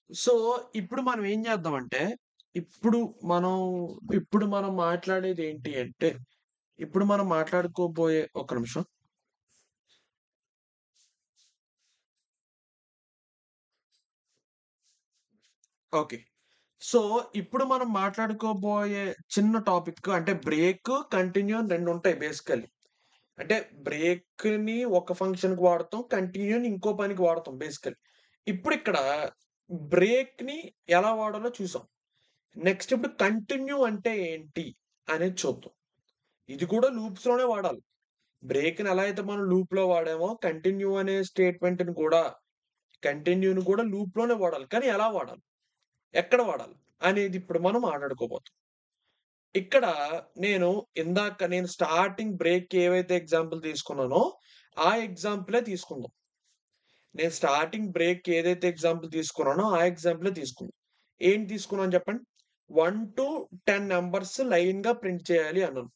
So, ఇప్పుడు మనం ఏం చేద్దామంటే, ఇప్పుడు మనం ఇప్పుడు మనం మాట్లాడేదేంటి అంటే, ఇప్పుడు మనం మాట్లాడుకోబోయే ఒక్క నిమిషం. ఓకే. సో, ఇప్పుడు మనం మాట్లాడుకోబోయే చిన్న టాపిక్ అంటే బ్రేక్, కంటిన్యూ అని 2 ఉంటాయి బేసికల్లీ. అంటే బ్రేక్‌ని ఒక ఫంక్షన్‌కి వాడతాం. కంటిన్యూని ఇంకో పనికి వాడతాం బేసికల్లీ. ఇప్పుడిక్కడ బ్రేక్‌ని ఎలా వాడాలో చూసాం. నెక్స్ట్ ఇప్పుడు కంటిన్యూ అంటే ఏంటి అనేది చూద్దాం. ఇది కూడా లూప్స్‌లోనే వాడాలి. బ్రేక్‌ని ఎలా అయితే మనం లూప్‌లో వాడామో కంటిన్యూ అనే స్టేట్‌మెంట్‌ని కూడా కంటిన్యూని కూడా లూప్‌లోనే వాడాలి. కానీ ఎలా వాడాలి? ఎక్కడ వాడాలి? అనేది ఇప్పుడు మనం మాట్లాడుకోబోతున్నాం. ఇక్కడ నేను స్టార్టింగ్ బ్రేక్‌కి ఏవైతే ఎగ్జాంపుల్ తీసుకున్నానో, ఆ ఎగ్జాంపులే తీసుకుందాం. నేను స్టార్టింగ్ బ్రేక్‌కి ఏదైతే ఎగ్జాంపుల్ తీసుకున్నానో, ఆ ఎగ్జాంపులే తీసుకుందాం. ఏంటి తీసుకున్నాను చెప్పండి? 1-10 నంబర్స్ లైన్‌గా ప్రింట్ చేయాలి అన్నాను.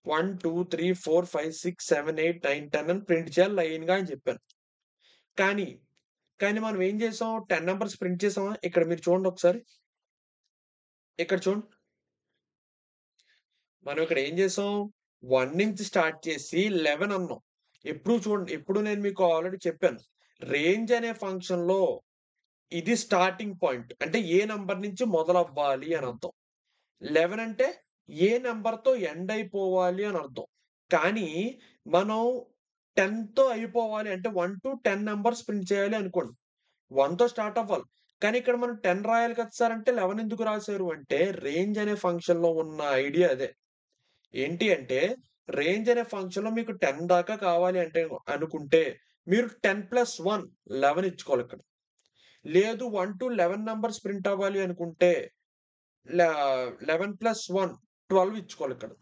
1, 2, 3, 4, 5, 6, 7, 8, 9, 10 అని ప్రింట్ చేయాలి లైన్‌గా అని చెప్పాను. కానీ, కానీ మనం ఏం చేసాం? 10 నంబర్స్ ప్రింట్ చేసామా? ఇక్కడ మీరు చూడండి ఒకసారి. ఇక్కడ చూడండి. మనం ఇక్కడ ఏం చేసాం? 1 నుంచి స్టార్ట్ చేసి 11 అన్నాం. ఎప్పుడు నేను మీకు ఆల్రెడీ చెప్పాను. రేంజ్ అనే ఫంక్షన్‌లో ఇది స్టార్టింగ్ పాయింట్. అంటే ఏ నంబర్ నుంచి మొదలవ్వాలి అని అర్థం. 11 అంటే ఏ నంబర్‌తో ఎండ్ అయిపోవాలి అని అర్థం. కానీ మనం 10తో అయిపోవాలి అంటే 1-10 నంబర్స్ ప్రింట్ చేయాలి అనుకోండి. 1తో స్టార్ట్ అవ్వాలి. కానీ ఇక్కడ మనం 10 రాయాలి కదా సార్ అంటే 11 ఎందుకు రాసారు అంటే రేంజ్ అనే ఫంక్షన్‌లో ఉన్న ఐడియా అదే. ఏంటి అంటే రేంజ్ అనే ఫంక్షన్‌లో మీకు 10 దాకా కావాలి అంటే అనుకుంటే మీరు 10+1 11 ఇచ్చుకోవాలిక్కడ. లేదు 1-11 నంబర్స్ ప్రింట్ అవ్వాలి అనుకుంటే ల 11+1 12 ఇచ్చుకోవాలిక్కడ.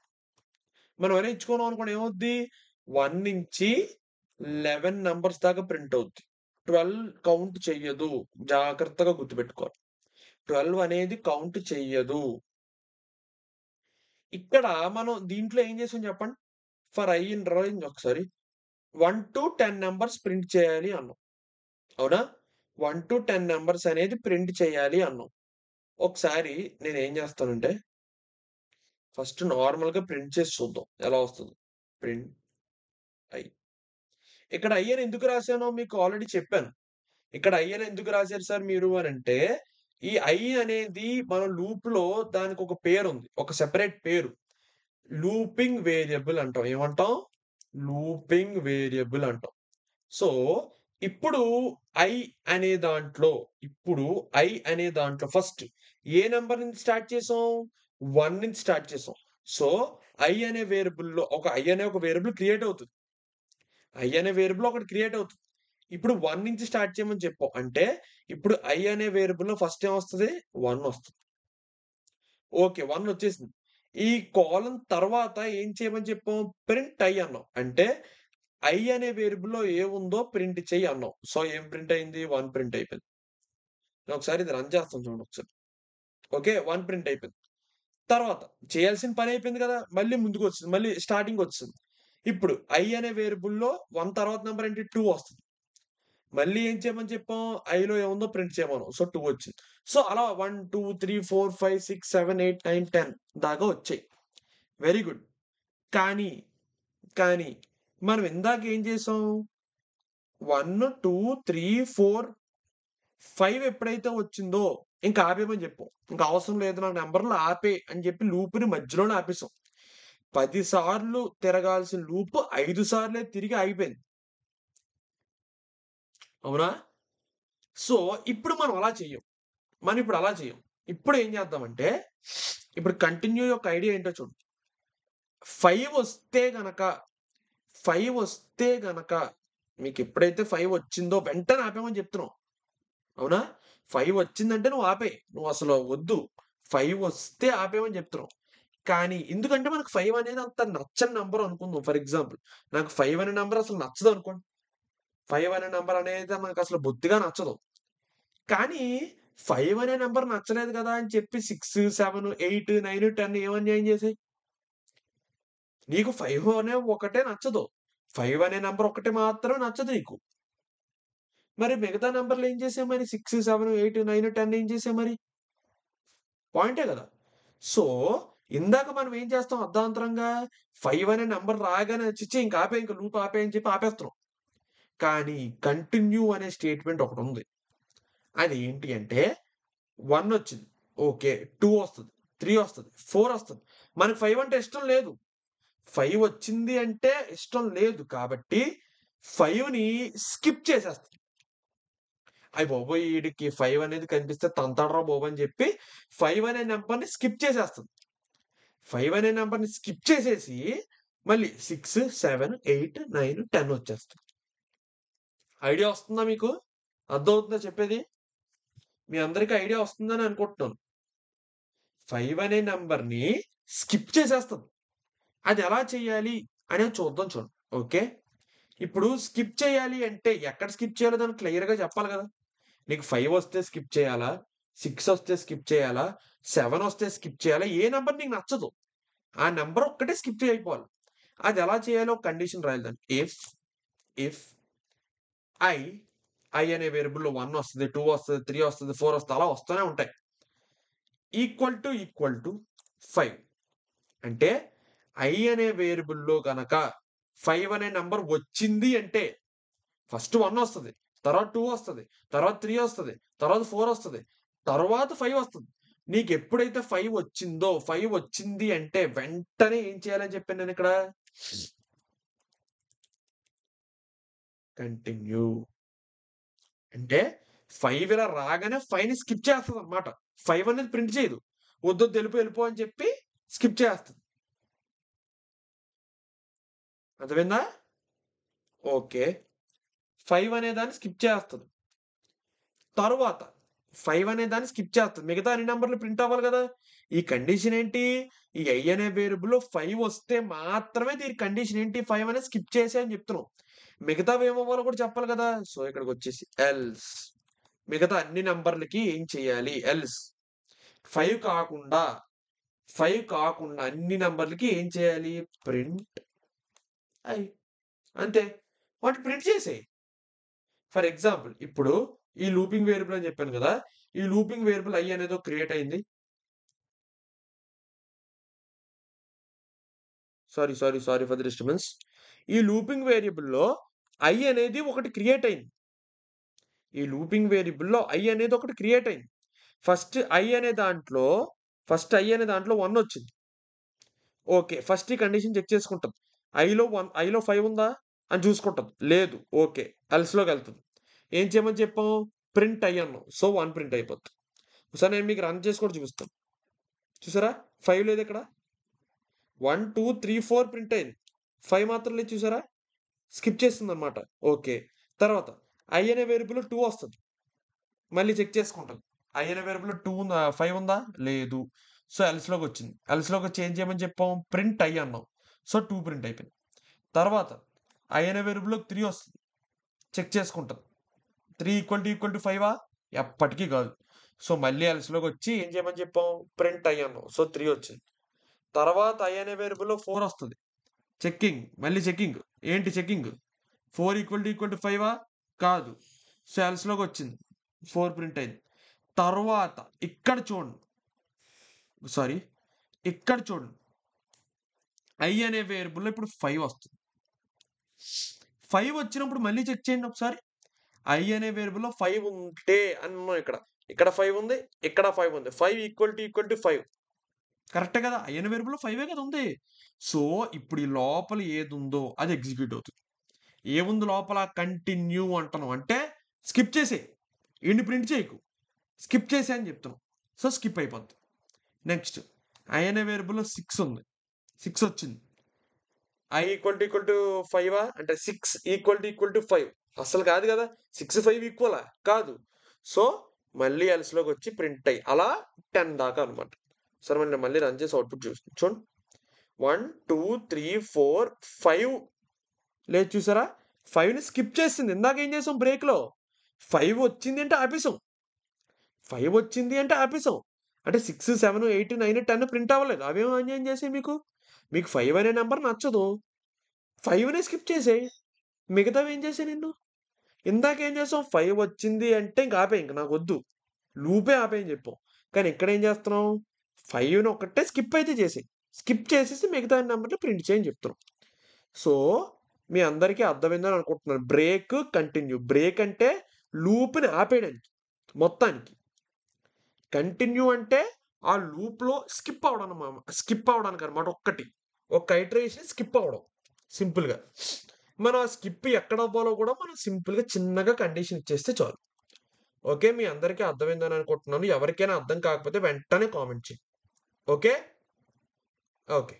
మనం అలా ఇచ్చుకున్నాం అనుకోండి ఏమవుద్ది? 1 నుంచి 11 నంబర్స్ దాకా ప్రింట్ అవుద్ది. 12 కౌంట్ చెయ్యదు. జాగ్రత్తగా గుర్తుపెట్టుకోవాలి. 12 అనేది కౌంట్ చెయ్యదు. ఇక్కడ మనం దీంట్లో ఏం చేసాం చెప్పండి? ఫర్ ఐ ఇన్ రేంజ్ ఒకసారి 1-10 నంబర్స్ ప్రింట్ చేయాలి అన్నాం. అవునా? 1-10 నంబర్స్ అనేది ప్రింట్ చేయాలి అన్నాం. ఒకసారి నేనేం చేస్తానంటే ఫస్ట్ నార్మల్‌గా ప్రింట్ చేసి చూద్దాం ఎలా వస్తదో. Print I. ఇక్కడ ఐ అని ఎందుకు రాసానో మీకు ఆల్రెడీ చెప్పాను. ఇక్కడ ఐ అని ఎందుకు రాసారు సార్ మీరు అనంటే, ఈ ఐ అనేది మనం లూప్‌లో దానికొక పేరుంది. ఒక సెపరేట్ పేరు. లూపింగ్ వేరియబుల్ అంటాం. ఏమంటాం? లూపింగ్ వేరియబుల్ అంటాం. సో, ఇప్పుడు ఐ అనే దాంట్లో ఇప్పుడు ఐ అనే దాంట్లో ఫస్ట్ ఏ నంబర్ నుంచి స్టార్ట్ చేసాం? 1 నుంచి స్టార్ట్ చేసాం. సో, ఐ అనే ఒక వేరియబుల్ క్రియేట్ అవుతది. ఐ అనే వేరియబుల్ ఒకటి క్రియేట్ అవుతది. ఇప్పుడు 1 నుంచి స్టార్ట్ చేయమని చెప్పాం. అంటే ఇప్పుడు ఐ అనే వేరియబుల్‌లో ఫస్ట్ ఏమొస్తది? 1 వస్తది. ఓకే. 1 వచ్చేసింది. ఈ కోలన్ తర్వాత ఏం చేయమని చెప్పాం? ప్రింట్ ఐ అన్నాం. అంటే ఐ అనే వేరియబుల్‌లో ఏముందో ప్రింట్ చెయ్యి అన్నాం. సో, ఏం ప్రింట్ అయింది? 1 ప్రింట్ అయిపోయింది. నేను ఒకసారి ఇది రన్ చేస్తాను చూడండి ఒకసారి. ఓకే. 1 ప్రింట్ అయిపోయింది. తర్వాత చేయాల్సిన పని అయిపోయింది కదా! మళ్ళీ ముందుకొచ్చింది. మళ్ళీ స్టార్టింగొచ్చేసింది. ఇప్పుడు ఐ అనే వేరియబుల్‌లో 1 తర్వాత నంబర్ ఏంటి? 2 వస్తది. మళ్ళీ ఏం చేయమని చెప్పాం? ఐలో ఏముందో ప్రింట్ చేయమన్నాం. సో, 2 వచ్చింది. సో, అలా 1, 2, 3, 4, 5, 6, 7, 8, 9, 10 దాకా వచ్చాయి. Very good. కానీ, కానీ మనం ఇందాక ఏం చేసాం? 1, 2, 3, 4, 5 ఎప్పుడైతే వచ్చిందో ఇంక ఆపేయమని చెప్పాం. ఇంక అవసరం లేదు నాకు నంబర్‌లు ఆపేయి అని చెప్పి లూప్‌ని మధ్యలోనే ఆపేసాం. 10 సార్లు తిరగాల్సిన లూప్ 5 సార్లే తిరిగి ఆగిపోయింది. అవునా? సో, ఇప్పుడు మనం అలా చెయ్యం. మనం ఇప్పుడు అలా చేయం. ఇప్పుడు ఏం చేద్దామంటే, ఇప్పుడు కంటిన్యూ యొక్క ఐడియా ఏంటో చూడు. 5 వస్తే గనక, 5 వస్తే గనక మీకెప్పుడైతే 5 వచ్చిందో వెంటనే ఆపేయమని చెప్తున్నాం. అవునా? 5 వచ్చిందంటే నువ్వు ఆపేయి. నువ్వసలు వద్దు. 5 వస్తే ఆపేయమని చెప్తున్నాం. కానీ ఎందుకంటే మనకు 5 అనేది అంత నచ్చని నంబర్ అనుకుందాం ఫర్ ఎగ్జాంపుల్. నాకు 5 అనే నంబర్ అసలు నచ్చదనుకోండి. 5 అనే నంబర్ అనేది మనకసలు బొత్తిగా నచ్చదు. కానీ 5 అనే నంబర్ నచ్చలేదు గదా! అని చెప్పి 6, 7, 8, 9, 10 ఏం అన్యాయం చేసాయి? నీకు 5 అనే ఒకటే నచ్చదు. 5 అనే నంబర్ ఒక్కటి మాత్రమే నచ్చదు నీకు. మరి మిగతా నంబర్‌లు ఏం చేసాం మరి 6, 7, 8, 9, 10 ఏం చేసాం మరి? పాయింటే కదా! సో, ఇందాక మనం ఏం చేస్తాం అర్ధాంతరంగా 5 అనే నంబర్ రాగానే ఛీ! ఇంక ఆపేయి ఇంక లూప్ ఆపేయి అని చెప్పి ఆపేస్తున్నాం. కానీ కంటిన్యూ అనే స్టేట్‌మెంట్ ఒకటుంది. అదేంటి అంటే 1 వచ్చింది. ఓకే. 2 వస్తది. 3 వస్తది. 4 వస్తది. మనకు 5 అంటే ఇష్టం లేదు. 5 వచ్చింది అంటే ఇష్టం లేదు కాబట్టి 5ని స్కిప్ చేసేస్తాం. అయ్య బాబోయ్! ఈడికి 5 అనేది కనిపిస్తే తంతాడురా బాబు అని చెప్పి 5 అనే నంబర్‌ని స్కిప్ చేసేస్తది. 5 అనే నంబర్‌ని స్కిప్ చేసేసి మళ్ళీ 6, 7, 8, 9, 10 వచ్చేస్తది. ఐడియా వస్తుందా మీకు? అర్థమవుతుందా చెప్పేది? మీ అందరికి ఐడియా వస్తుందని అనుకుంటున్నాను. 5 అనే నంబర్‌ని స్కిప్ చేసేస్తది. అది ఎలా చేయాలి అనేది చూద్దాం చూడండి. ఓకే. ఇప్పుడు స్కిప్ చేయాలి అంటే ఎక్కడ స్కిప్ చేయాలో దాన్ని క్లియర్‌గా చెప్పాలి గదా! నీకు 5 వస్తే స్కిప్ చేయాలా? 6 వస్తే స్కిప్ చేయాలా? 7 వస్తే స్కిప్ చేయాలా? ఏ నంబర్ నీకు నచ్చదు. ఆ నంబర్ ఒక్కటే స్కిప్ అయిపోవాలి. అది ఎలా చేయాలో ఒక కండిషన్ రాయాలి దానికి. ఇఫ్ ఐ, ఐ అనే వేరియబుల్‌లో 1 వస్తది, 2 వస్తది, 3 వస్తది, 4 వస్తది అలా వస్తూనే ఉంటాయి. ఈక్వల్ టు 5 అంటే ఐ అనే వేరియబుల్‌లో గనక 5 అనే నంబర్ వచ్చింది అంటే ఫస్ట్ 1 వస్తది. తర్వాత 2 వస్తది. తర్వాత 3 వస్తది. తర్వాత 4 వస్తది. తర్వాత 5 వస్తది. నీకెప్పుడైతే 5 వచ్చిందో 5 వచ్చింది అంటే వెంటనే ఏం చేయాలని చెప్పాను నేనిక్కడ? కంటిన్యూ. అంటే 5 ఇలా రాగానే 5ని స్కిప్ చేస్తదనమాట. 5 అనేది ప్రింట్ చేయదు. వద్దొద్దు ఎళ్ళిపో అని చెప్పి స్కిప్ చేస్తది. అర్థమైందా? ఓకే. 5 అనే దాన్ని స్కిప్ చేస్తది. తరువాత 5 అనే దాన్ని స్కిప్ చేస్తది. మిగతా అన్ని నంబర్‌లు ప్రింట్ అవ్వాలి గదా! ఈ కండిషన్ ఏంటి? ఈ i అనే వేరియబుల్‌లో 5 వస్తే మాత్రమే దీని కండిషన్ ఏంటి? 5 అనేది స్కిప్ చేసేయి అని చెప్తున్నాం. మిగతావి ఏమవ్వాలో కూడా చెప్పాలి గదా! సో, ఇక్కడికొచ్చేసి ఎల్స్ మిగతా అన్ని నంబర్‌లకి ఏం చేయాలి? ఎల్స్ 5 కాకుండా, 5 కాకుండా అన్ని నంబర్‌లకి ఏం చేయాలి? ప్రింట్ ఐ అంతే. వాటిని ప్రింట్ చేసేయి. ఫర్ ఎగ్జాంపుల్ ఇప్పుడు ఈ లూపింగ్ వేరియబుల్ అని చెప్పాను గదా! ఈ లూపింగ్ వేరియబుల్ i అనేది క్రియేట్ అయింది. Sorry for the disturbance. ఈ లూపింగ్ వేరియబుల్‌లో i అనేది ఒకటి క్రియేట్ అయింది. ఈ లూపింగ్ వేరియబుల్‌లో i అనేది ఒకటి క్రియేట్ అయింది. ఫస్ట్ i అనే దాంట్లో 1 వచ్చింది. ఓకే. ఫస్ట్ ఈ కండిషన్ చెక్ చేసుకుంటది. ఐలో 5 ఉందా? అని చూసుకుంటది. లేదు. ఓకే. ఎల్స్‌లోకెళ్తది. ఏం చేయమని చెప్పాం? ప్రింట్ i అన్నాం. సో, 1 ప్రింట్ అయిపోద్ది. ఒకసారి నేను మీకు రన్ చేసి కూడా చూపిస్తాను. చూసారా? 5 లేదిక్కడ. 1, 2, 3, 4 ప్రింట్ అయింది. 5 మాత్రం లేదు చూసారా? స్కిప్ చేస్తుందన్నమాట. ఓకే. తర్వాత i అనే వేరియబుల్‌లో 2 వస్తది. మళ్ళీ చెక్ చేసుకుంటది. i అనే వేరియబుల్‌లో 5 ఉందా? లేదు. సో, ఎల్స్‌లోకొచ్చింది. ఎల్స్‌లోకొచ్చి ఏం చేయమని చెప్పాం? ప్రింట్ i అన్నాం. సో, 2 ప్రింట్ అయిపోయింది. తర్వాత i అనే వేరియబుల్‌లోకి 3 వస్తది. చెక్ చేసుకుంటది. 3 ఈక్వల్ టు 5ఆ? ఎప్పటికి కాదు. సో, మళ్ళీ ఎల్స్‌లోకొచ్చి ఏం చేయమని చెప్పాం? ప్రింట్ i అన్నాం. సో, 3 వచ్చింది. తర్వాత i అనే వేరియబుల్‌లో 4 వస్తది. మళ్ళీ చెకింగ్. ఏంటి చెకింగ్? 4 equal to 5ఆ? కాదు. సో, ఎల్స్‌లోకొచ్చింది. 4 ప్రింట్ అయింది. తర్వాత ఇక్కడ చూడండి. సారీ. ఇక్కడ చూడండి. i అనే వేరియబుల్‌లో ఇప్పుడు 5 వస్తుంది. 5 వచ్చినప్పుడు మళ్ళీ చెక్ చేయండి ఒకసారి. i అనే వేరియబుల్‌లో 5 ఉంటే అన్నాం ఇక్కడ. ఇక్కడ 5 ఉంది. ఇక్కడ 5 ఉంది. 5 ఈక్వల్ టు 5 కరెక్టే కదా! i అనే వేరియబుల్‌లో 5 కదా ఉంది. సో, ఇప్పుడు ఈ లోపల ఏదుందో అది ఎగ్జిక్యూట్ అవుతుంది. ఏముంది లోపల? కంటిన్యూ అంటున్నాం. అంటే స్కిప్ చేసేయి. ఈడిని ప్రింట్ చేయకు. స్కిప్ చేసేయి అని చెప్తున్నాం. సో, స్కిప్ అయిపోద్ది. నెక్స్ట్ i అనే వేరియబుల్‌లో 6 ఉంది. 6 వచ్చింది. i ఈక్వల్ టు 5ఆ? అంటే 6 ఈక్వల్ టు 5 అస్సలు కాదు కదా! 6, 5 ఈక్వలా? కాదు. సో, మళ్ళీ ఎల్స్‌లోకొచ్చి ప్రింట్ అయ్యి అలా 10 దాకా అన్నమాట. సరే మళ్ళీ రన్ చేసి అవుట్‌పుట్ చూడండి. 1, 2, 3, 4, 5 లేదు చూసారా? 5ని స్కిప్ చేసింది. ఇందాక ఏం చేసాం బ్రేక్‌లో 5 వచ్చింది అంటే ఆపేసాం. 5 వచ్చింది అంటే ఆపేసాం. అంటే 6, 7, 8, 9, 10 ప్రింట్ అవ్వలేదు. అవేం అన్యాయం చేసాయి మీకు? మీకు 5 అనే నంబర్ నచ్చదు. 5నే స్కిప్ చేసేయి. మిగతావి ఏం చేశాను నేను? ఇందాకేం చేసాం 5 వచ్చింది అంటే ఇంక ఆపేయి. ఇంక నాకొద్దు. లూపే ఆపేయని చెప్పాం. కానీ ఇక్కడేం చేస్తున్నాం? 5ని ఒక్కటే స్కిప్ అయితే చేసేయి. స్కిప్ చేసేసి మిగతా నంబర్‌లు ప్రింట్ చేయని చెప్తున్నాం. సో, మీ అందరికీ అర్థమైందని అనుకుంటున్నాను. Break, continue. బ్రేక్ అంటే లూప్‌ని ఆపేయడానికి మొత్తానికి. కంటిన్యూ అంటే ఆ లూప్‌లో స్కిప్ అవ్వడానికనమాట ఒక్కటి. ఒక్క ఇటరేషన్ స్కిప్ అవ్వడం సింపుల్‌గా. మనం ఆ స్కిప్ ఎక్కడ అవ్వాలో కూడా మనం సింపుల్‌గా చిన్నగా కండిషన్ ఇచ్చేస్తే చాలు. ఓకే. మీ అందరికీ అర్థమైందని అనుకుంటున్నాను. ఎవరికైనా అర్థం కాకపోతే వెంటనే కామెంట్ చేయి. ఓకే. ఓకే.